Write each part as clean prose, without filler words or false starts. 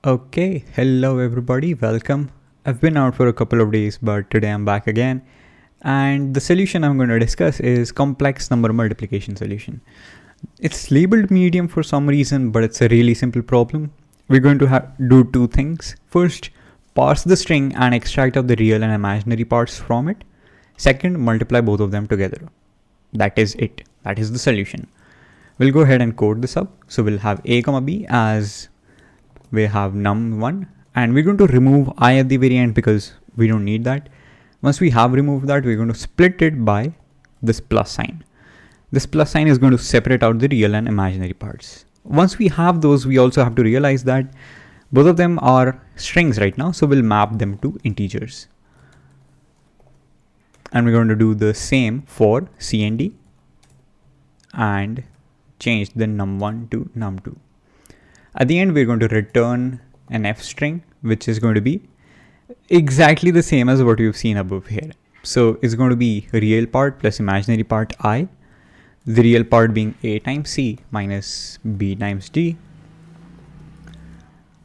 Okay, hello everybody, welcome. I've been out for a couple of days, but today I'm back again. And the solution I'm going to discuss is complex number multiplication solution. It's labeled medium for some reason, but it's a really simple problem. We're going to do two things. First, parse the string and extract out the real and imaginary parts from it. Second, multiply both of them together. That is it. That is the solution. We'll go ahead and code this up. So we'll have a comma b as we have num1, and we're going to remove I at the very end because we don't need that. Once we have removed that, we're going to split it by this plus sign. This plus sign is going to separate out the real and imaginary parts. Once we have those, we also have to realize that both of them are strings right now, so we'll map them to integers. And we're going to do the same for C and D and change the num1 to num2. At the end, we're going to return an f string, which is going to be exactly the same as what you've seen above here. So it's going to be real part plus imaginary part I, the real part being a times c minus b times d,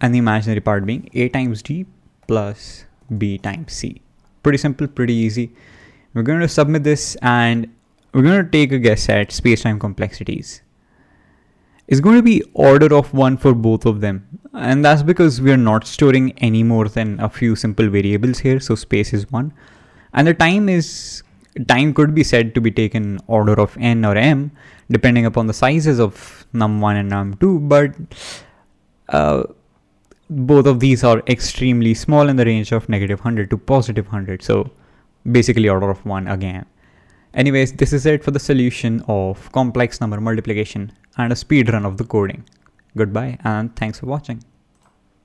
and the imaginary part being a times d plus b times c. Pretty simple, pretty easy. We're going to submit this and we're going to take a guess at space-time complexities. It's going to be order of 1 for both of them, and that's because we are not storing any more than a few simple variables here. So space is 1, and the time could be said to be taken order of n or m depending upon the sizes of num1 and num2, but both of these are extremely small in the range of -100 to +100, so basically order of 1 again. Anyways, this is it for the solution of complex number multiplication and a speed run of the coding. Goodbye and thanks for watching.